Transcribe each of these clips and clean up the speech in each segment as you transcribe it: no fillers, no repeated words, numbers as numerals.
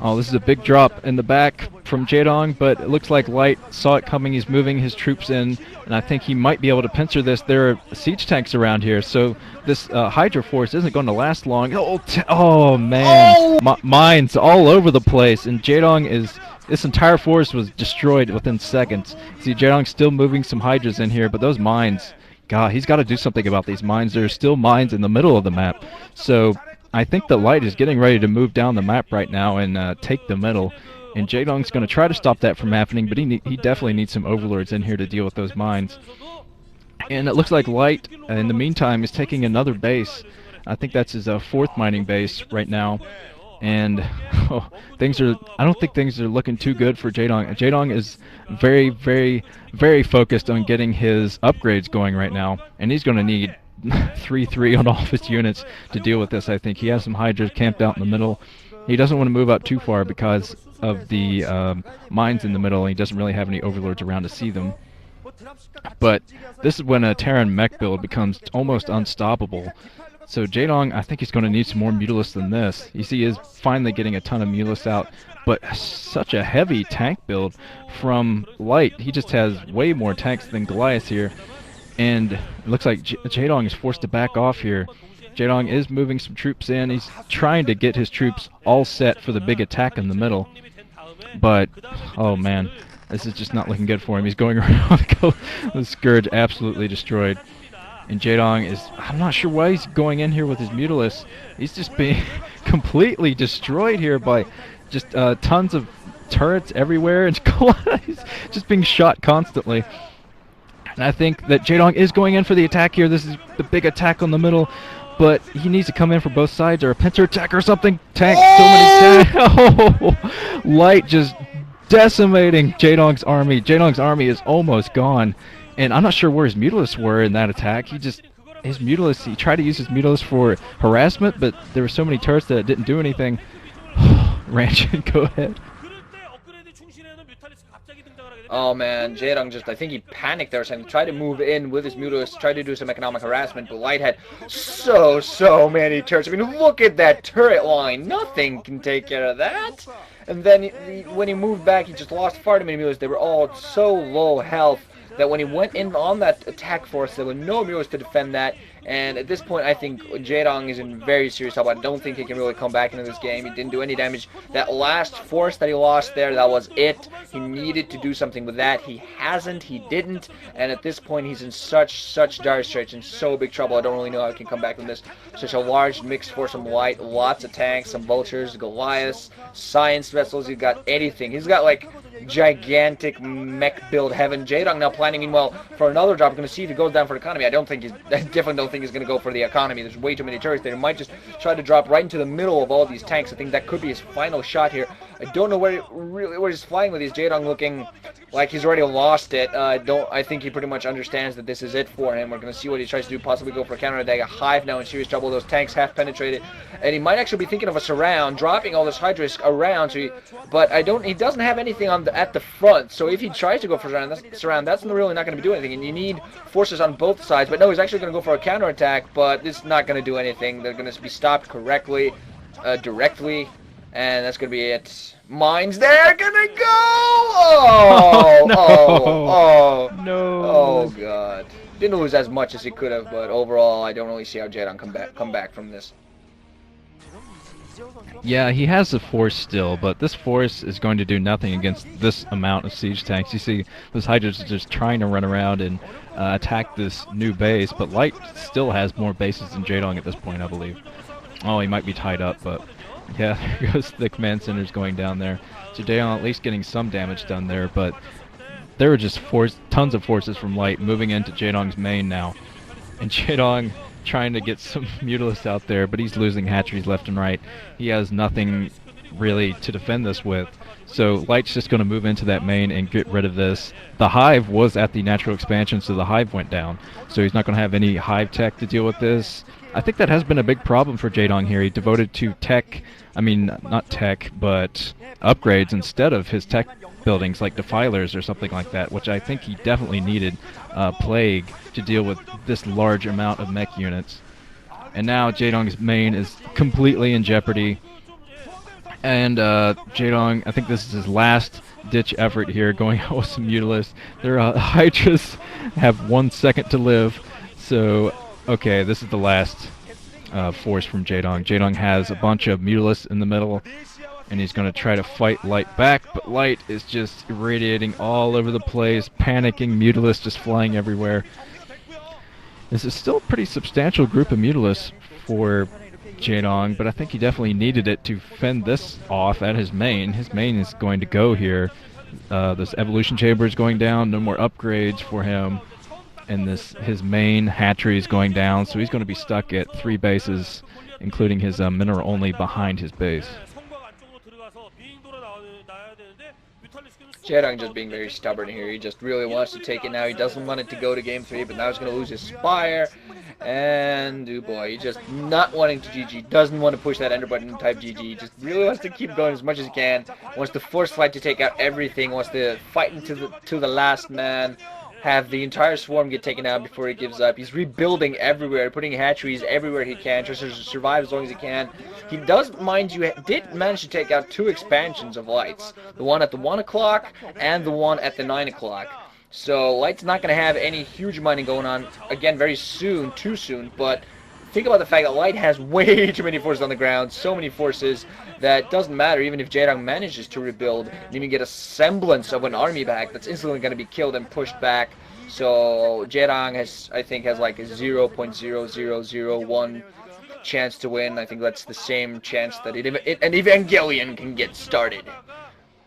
Oh, this is a big drop in the back from Jaedong, but it looks like Light saw it coming. He's moving his troops in, and I think he might be able to pincer this. There are siege tanks around here, so this Hydra force isn't going to last long. Oh man, mines all over the place, and Jaedong is... This entire force was destroyed within seconds. See, Jaedong's still moving some Hydras in here, but those mines... God, he's got to do something about these mines. There are still mines in the middle of the map, so... I think the Light is getting ready to move down the map right now and take the middle. And Jaedong's going to try to stop that from happening, but he definitely needs some overlords in here to deal with those mines. And it looks like Light, in the meantime, is taking another base. I think that's his fourth mining base right now. And I don't think things are looking too good for Jaedong. Jaedong is very, very, very focused on getting his upgrades going right now. And he's going to need 3-3 on all of his units to deal with this. I think he has some Hydras camped out in the middle. He doesn't want to move out too far because of the mines in the middle, and he doesn't really have any overlords around to see them. But this is when a Terran mech build becomes almost unstoppable. So Jaedong, I think he's going to need some more Mutalisks than this. You see, he is finally getting a ton of Mutalisks out, but such a heavy tank build from Light. He just has way more tanks than Goliath here. And it looks like Jaedong is forced to back off here. Jaedong is moving some troops in. He's trying to get his troops all set for the big attack in the middle. But, oh man, this is just not looking good for him. He's going around the Scourge absolutely destroyed. And Jaedong is, I'm not sure why he's going in here with his Mutalisks. He's just being completely destroyed here by just tons of turrets everywhere. And he's just being shot constantly. And I think that Jaedong is going in for the attack here. This is the big attack on the middle, but he needs to come in for both sides or a pincer attack or something. Tank, so many tanks. Oh, Light just decimating Jaedong's army. Jaedong's army is almost gone, and I'm not sure where his Mutalisks were in that attack. He tried to use his Mutalisks for harassment, but there were so many turrets that it didn't do anything. Ranch, go ahead. Oh man, Jaedong just, I think he panicked there or something, tried to move in with his Mutalisks, tried to do some economic harassment, but Light had so many turrets. I mean, look at that turret line. Nothing can take care of that. And then when he moved back, he just lost far too many Mutalisks. They were all so low health that when he went in on that attack force, there were no Mutalisks to defend that. And at this point, I think Jaedong is in very serious trouble. I don't think he can really come back into this game. He didn't do any damage. That last force that he lost there, that was it. He needed to do something with that. He hasn't. He didn't. And at this point, he's in such dire straits and so big trouble. I don't really know how he can come back from this. Such a large mixed force from Light. Lots of tanks, some vultures, Goliaths, science vessels. He's got anything. He's got like gigantic mech build heaven. Jaedong now planning meanwhile for another drop. We're going to see if he goes down for the economy. I definitely don't think he's going to go for the economy. There's way too many turrets there. He might just try to drop right into the middle of all these tanks. I think that could be his final shot here. I don't know where he's flying with these. Jaedong looking like he's already lost it. I think he pretty much understands that this is it for him. We're going to see what he tries to do, possibly go for a counterattack. A hive now in serious trouble. Those tanks half penetrated, and he might actually be thinking of a surround, dropping all this Hydras around. But he doesn't have anything at the front. So if he tries to go for surround, that's really not going to be doing anything. And you need forces on both sides. But no, he's actually going to go for a counterattack. But it's not going to do anything. They're going to be stopped directly, and that's going to be it. Mines, they're gonna go! Oh, no. Oh, God. Didn't lose as much as he could have, but overall, I don't really see how Jaedong come back from this. Yeah, he has the force still, but this force is going to do nothing against this amount of siege tanks. You see, those Hydras are just trying to run around and attack this new base, but Light still has more bases than Jaedong at this point, I believe. Oh, he might be tied up, but... yeah, there goes the command centers going down there. So Jaedong at least getting some damage done there, but there were just tons of forces from Light moving into Jaedong's main now. And Jaedong trying to get some Mutalisks out there, but he's losing hatcheries left and right. He has nothing really to defend this with. So Light's just going to move into that main and get rid of this. The hive was at the natural expansion, so the hive went down. So he's not going to have any hive tech to deal with this. I think that has been a big problem for Jaedong here. He devoted to not tech, but upgrades instead of his tech buildings like Defilers or something like that, which I think he definitely needed Plague to deal with this large amount of mech units. And now Jaedong's main is completely in jeopardy. And Jaedong, I think this is his last ditch effort here, going out with some Mutalisk. Their Hydras have 1 second to live. So, okay, this is the last force from Jaedong. Jaedong has a bunch of Mutalisks in the middle, and he's going to try to fight Light back, but Light is just irradiating all over the place, panicking, Mutalisks just flying everywhere. This is still a pretty substantial group of Mutalisks for Jaedong, but I think he definitely needed it to fend this off at his main. His main is going to go here. This evolution chamber is going down, no more upgrades for him, and his main hatchery is going down, so he's going to be stuck at 3 bases, including his mineral only behind his base. Jaedong just being very stubborn here. He just really wants to take it now. He doesn't want it to go to game 3, but now he's going to lose his Spire. And, oh boy, he's just not wanting to GG. Doesn't want to push that enter button type GG. He just really wants to keep going as much as he can. Wants to force fight to take out everything. Wants to fight into the last man. Have the entire swarm get taken out before he gives up. He's rebuilding everywhere, putting hatcheries everywhere he can, just to survive as long as he can. He does, mind you, did manage to take out 2 expansions of Lights. The one at the 1 o'clock and the one at the 9 o'clock. So Light's not going to have any huge mining going on, again, very soon, too soon, but think about the fact that Light has way too many forces on the ground, so many forces that doesn't matter even if Jaedong manages to rebuild and even get a semblance of an army back, that's instantly going to be killed and pushed back. So Jaedong I think has like a 0.0001 chance to win. I think that's the same chance that an Evangelion can get started.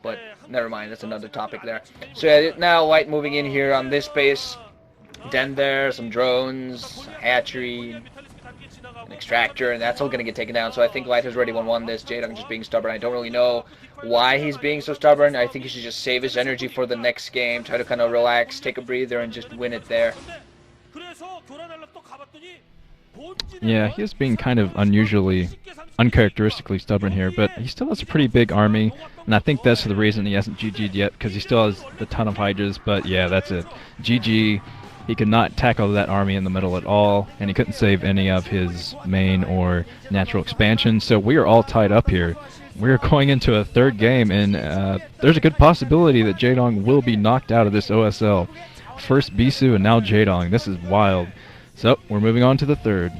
But never mind, that's another topic there. So yeah, now Light moving in here on this base. Den there, some drones, hatchery, an extractor, and that's all going to get taken down. So I think Light has already won this. Jaedong just being stubborn. I don't really know why he's being so stubborn. I think he should just save his energy for the next game, try to kind of relax, take a breather, and just win it there. Yeah, he is being kind of uncharacteristically stubborn here, but he still has a pretty big army, and I think that's the reason he hasn't GG'd yet, because he still has a ton of Hydras, but yeah, that's it. GG. He could not tackle that army in the middle at all, and he couldn't save any of his main or natural expansion, so we are all tied up here. We're going into a 3rd game, and there's a good possibility that Jaedong will be knocked out of this OSL. First Bisu and now Jaedong. This is wild. So, we're moving on to the 3rd.